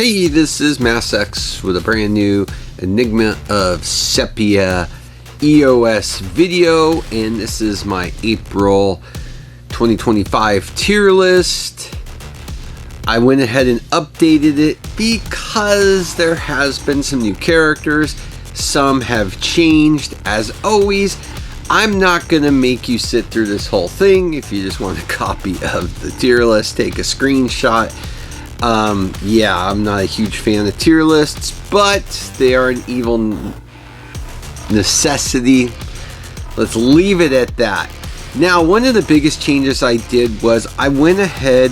Hey, this is MassX with a brand new Enigma of Sepia EOS video, and this is my April 2025 tier list. I went ahead and updated it because there has been some new characters. Some have changed. As always, I'm not going to make you sit through this whole thing. If you just want a copy of the tier list, take a screenshot. Yeah, I'm not a huge fan of tier lists, but they are an evil necessity. Let's leave it at that. Now, one of the biggest changes I did was I went ahead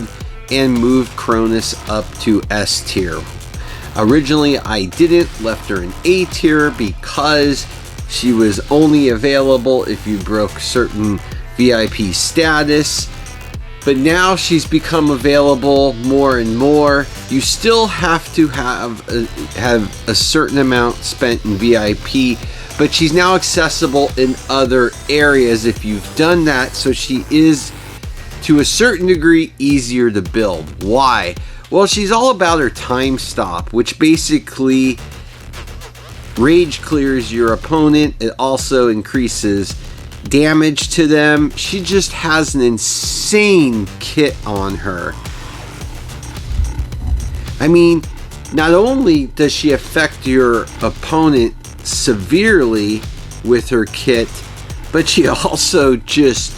and moved Cronus up to S tier. Originally, I didn't, left her in A tier because she was only available if you broke certain VIP status. But now she's become available more and more. You still have to have a certain amount spent in VIP, but she's now accessible in other areas if you've done that. So she is, to a certain degree, easier to build. Why? Well, she's all about her time stop, which basically rage clears your opponent. It also increases damage to them. She just has an insane kit on her. I mean, not only does she affect your opponent severely with her kit, but she also just,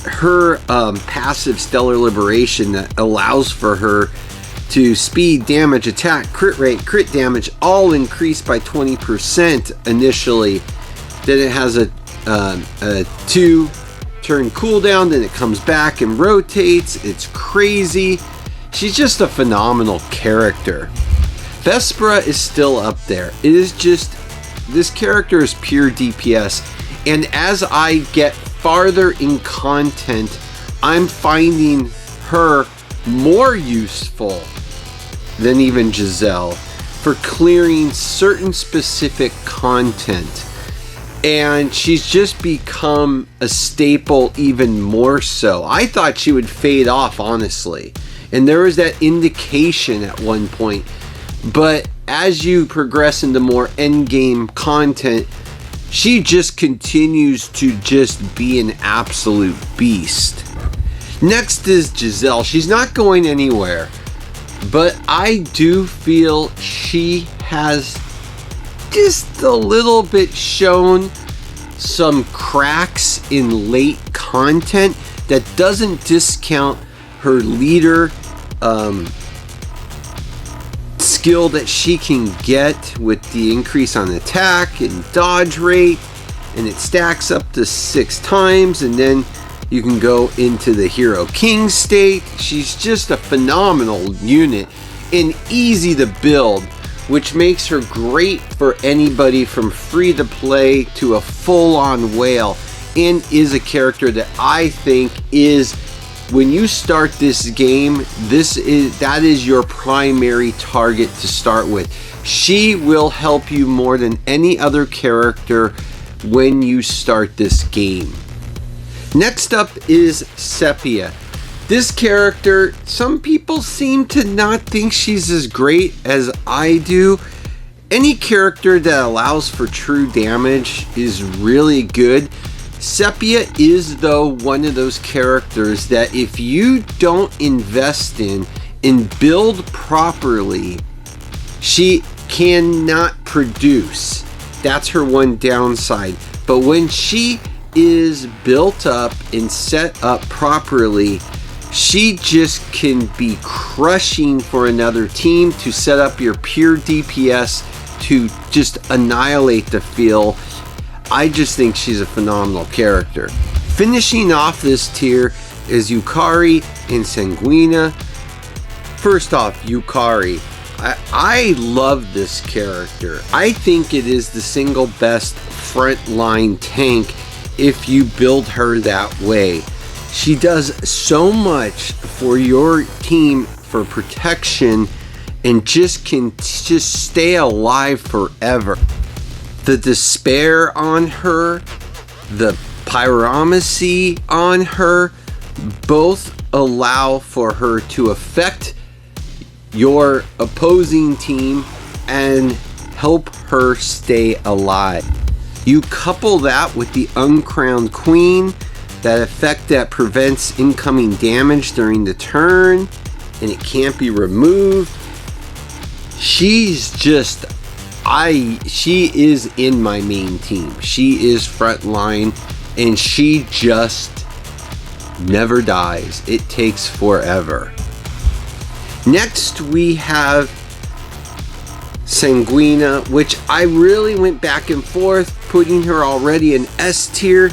her passive Stellar Liberation that allows for her to speed, damage, attack, crit rate, crit damage, all increased by 20% initially. Then it has a 2-turn cooldown, then it comes back and rotates. It's crazy. She's just a phenomenal character. Vespera is still up there. It is just, this character is pure DPS, and as I get farther in content, I'm finding her more useful than even Giselle for clearing certain specific content. And she's just become a staple even more so. I thought she would fade off, honestly. And there was that indication at one point. But as you progress into more endgame content, she just continues to just be an absolute beast. Next is Giselle. She's not going anywhere. But I do feel she has just a little bit shown some cracks in late content that doesn't discount her leader skill that she can get with the increase on attack and dodge rate, and it stacks up to 6 times, and then you can go into the Hero King state. She's just a phenomenal unit and easy to build, which makes her great for anybody from free to play to a full-on whale, and is a character that I think is, when you start this game, that is your primary target to start with. She will help you more than any other character when you start this game. Next up is Sepia. This character, some people seem to not think she's as great as I do. Any character that allows for true damage is really good. Sepia is, though, one of those characters that if you don't invest in and build properly, she cannot produce. That's her one downside. But when she is built up and set up properly, she just can be crushing for another team to set up your pure DPS to just annihilate the field. I just think she's a phenomenal character. Finishing off this tier is Yukari and Sanguina. First off, Yukari. I love this character. I think it is the single best frontline tank if you build her that way. She does so much for your team for protection and just can just stay alive forever. The despair on her, the pyromancy on her, both allow for her to affect your opposing team and help her stay alive. You couple that with the Uncrowned Queen, that effect that prevents incoming damage during the turn, and it can't be removed. She's just, she is in my main team. She is frontline, and she just never dies. It takes forever. Next we have Sanguina, which I really went back and forth, putting her already in S tier,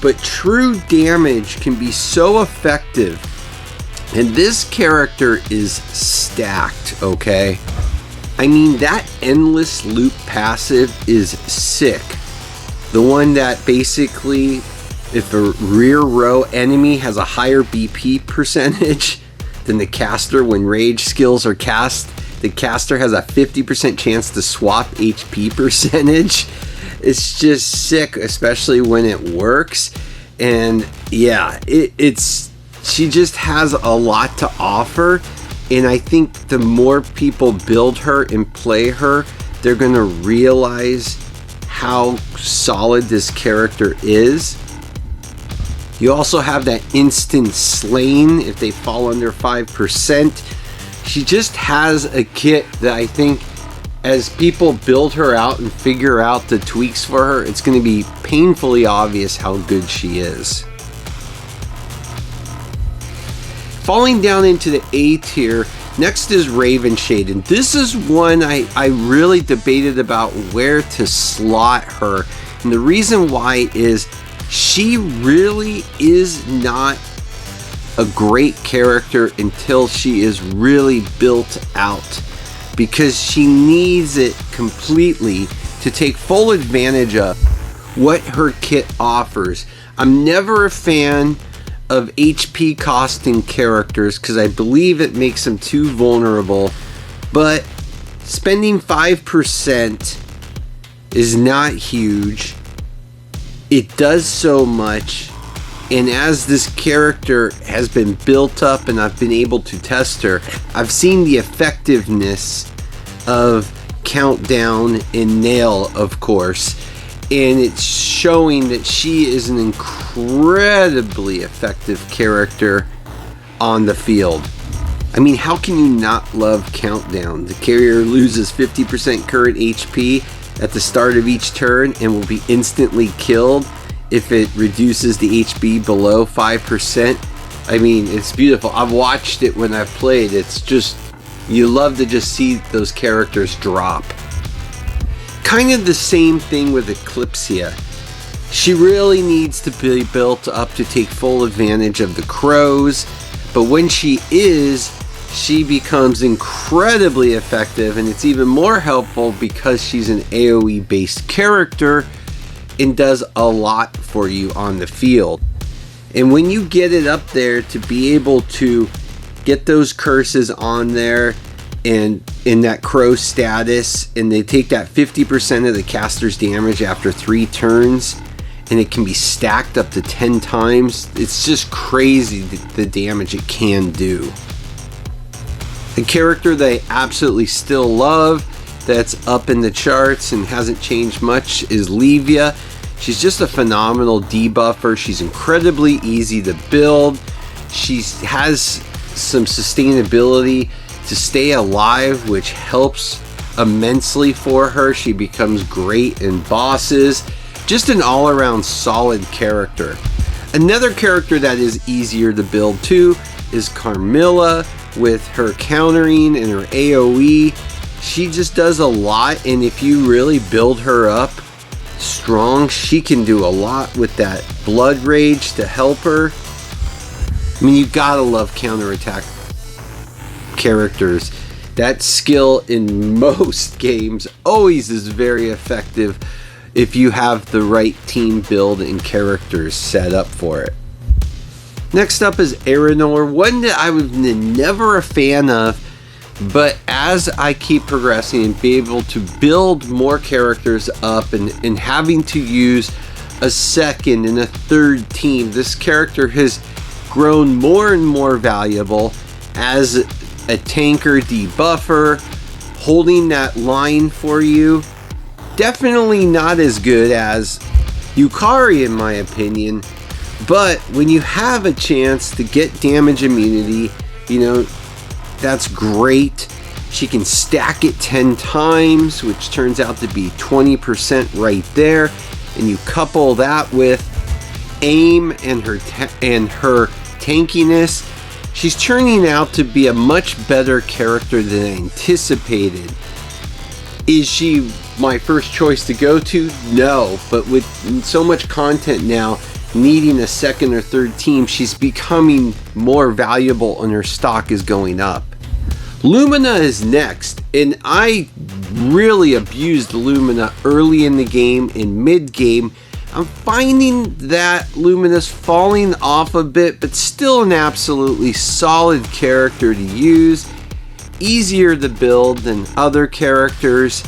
but true damage can be so effective, and this character is stacked, okay? I mean, that endless loop passive is sick. The one that basically, if a rear row enemy has a higher BP percentage than the caster when rage skills are cast, the caster has a 50% chance to swap HP percentage. It's just sick, especially when it works. And yeah, she just has a lot to offer. And I think the more people build her and play her, they're gonna realize how solid this character is. You also have that instant slain if they fall under 5%. She just has a kit that I think as people build her out and figure out the tweaks for her, it's going to be painfully obvious how good she is. Falling down into the A tier, next is Ravenshade, and this is one I really debated about where to slot her. And the reason why is she really is not a great character until she is really built out, because she needs it completely to take full advantage of what her kit offers. I'm never a fan of HP costing characters because I believe it makes them too vulnerable, but spending 5% is not huge. It does so much, and as this character has been built up and I've been able to test her, I've seen the effectiveness of Countdown and Nail, of course, and it's showing that she is an incredibly effective character on the field. I mean, how can you not love Countdown? The carrier loses 50% current HP at the start of each turn and will be instantly killed if it reduces the HP below 5%. I mean, it's beautiful. I've watched it when I've played. It's just, you love to just see those characters drop. Kind of the same thing with Eclipsia. She really needs to be built up to take full advantage of the crows, but when she is, she becomes incredibly effective, and it's even more helpful because she's an AoE based character and does a lot for you on the field. And when you get it up there to be able to get those curses on there and in that crow status, and they take that 50% of the caster's damage after 3 turns, and it can be stacked up to 10 times, it's just crazy the damage it can do. A character that I absolutely still love, that's up in the charts and hasn't changed much, is Levia. She's just a phenomenal debuffer. She's incredibly easy to build. She has some sustainability to stay alive, which helps immensely for her. She becomes great in bosses. Just an all-around solid character. Another character that is easier to build too is Carmilla, with her countering and her AoE. She just does a lot, and if you really build her up strong, she can do a lot with that blood rage to help her. I mean, you gotta love counterattack characters. That skill in most games always is very effective if you have the right team build and characters set up for it. Next up is Aeronor, one that I was never a fan of, but as I keep progressing and be able to build more characters up and having to use a second and a third team, this character has grown more and more valuable as a tanker debuffer, holding that line for you. Definitely not as good as Yukari in my opinion, but when you have a chance to get damage immunity, you know, that's great. She can stack it 10 times, which turns out to be 20% right there, and you couple that with aim and her tankiness, she's turning out to be a much better character than I anticipated. Is she my first choice to go to? No, but with so much content now, needing a second or third team, she's becoming more valuable and her stock is going up. Lumina is next, and I really abused Lumina early in the game and mid game. I'm finding that Lumina's falling off a bit, but still an absolutely solid character to use. Easier to build than other characters.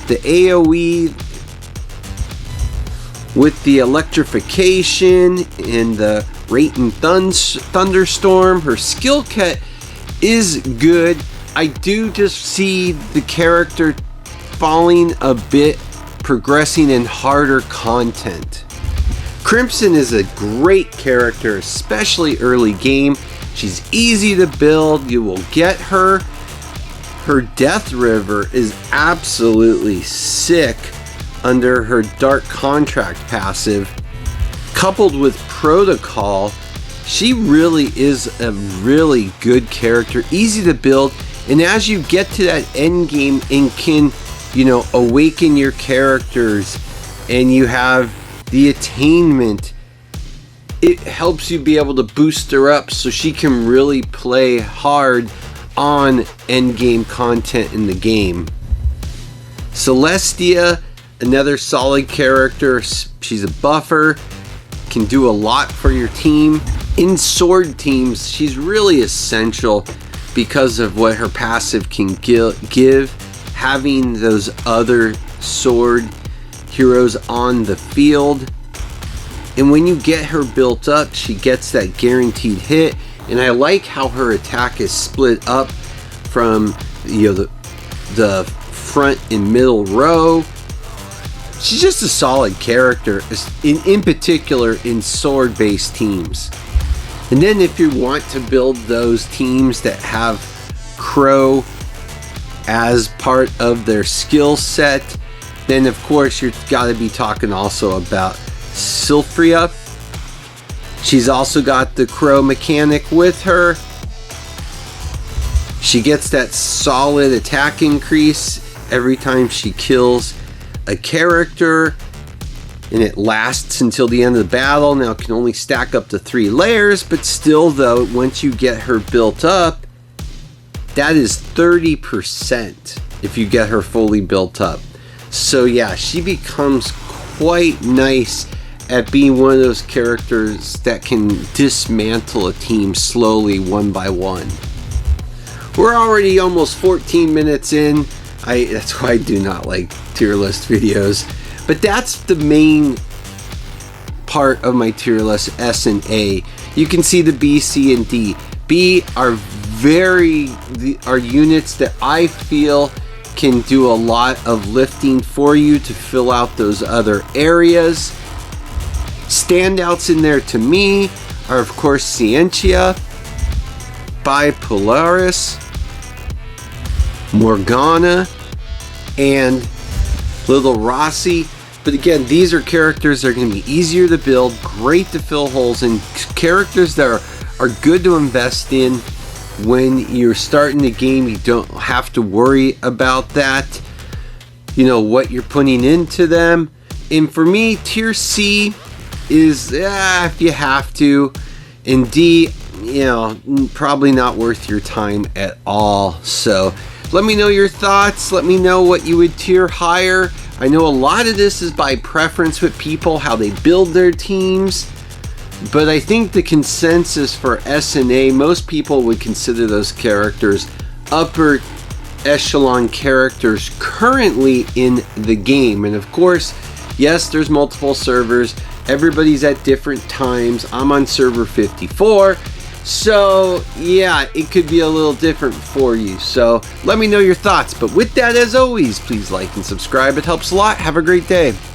The AoE with the electrification and the rate and thunderstorm, her skill cut is good. I do just see the character falling a bit, progressing in harder content. Crimson is a great character, especially early game. She's easy to build. You will get her. Her Death River is absolutely sick under her Dark Contract passive. Coupled with Protocol, she really is a really good character, easy to build, and as you get to that end game and can, you know, awaken your characters and you have the attainment, it helps you be able to boost her up so she can really play hard on end game content in the game. Celestia, another solid character. She's a buffer, can do a lot for your team. In sword teams, she's really essential because of what her passive can give. Having those other sword heroes on the field. And when you get her built up, she gets that guaranteed hit. And I like how her attack is split up from, you know, the front and middle row. She's just a solid character, in particular in sword-based teams. And then if you want to build those teams that have Crow as part of their skill set, then of course you've got to be talking also about Sylphria. She's also got the Crow mechanic with her. She gets that solid attack increase every time she kills a character, and it lasts until the end of the battle. Now it can only stack up to 3 layers, but still though, once you get her built up, that is 30% if you get her fully built up. So yeah, she becomes quite nice at being one of those characters that can dismantle a team slowly one by one. We're already almost 14 minutes in. That's why I do not like tier list videos. But that's the main part of my tier list, S and A. You can see the B, C, and D. B are units that I feel can do a lot of lifting for you to fill out those other areas. Standouts in there to me are of course Scientia, Bipolaris, Morgana, and Little Rossi. But again, these are characters that are going to be easier to build, great to fill holes in, characters that are good to invest in when you're starting the game. You don't have to worry about that, you know, what you're putting into them. And for me, tier C is if you have to, and D, you know, probably not worth your time at all. So let me know your thoughts. Let me know what you would tier higher. I know a lot of this is by preference with people, how they build their teams, but I think the consensus for S and A, most people would consider those characters upper echelon characters currently in the game. And of course, yes, there's multiple servers. Everybody's at different times. I'm on server 54. So yeah, it could be a little different for you. So let me know your thoughts. But with that, as always, please like and subscribe. It helps a lot. Have a great day.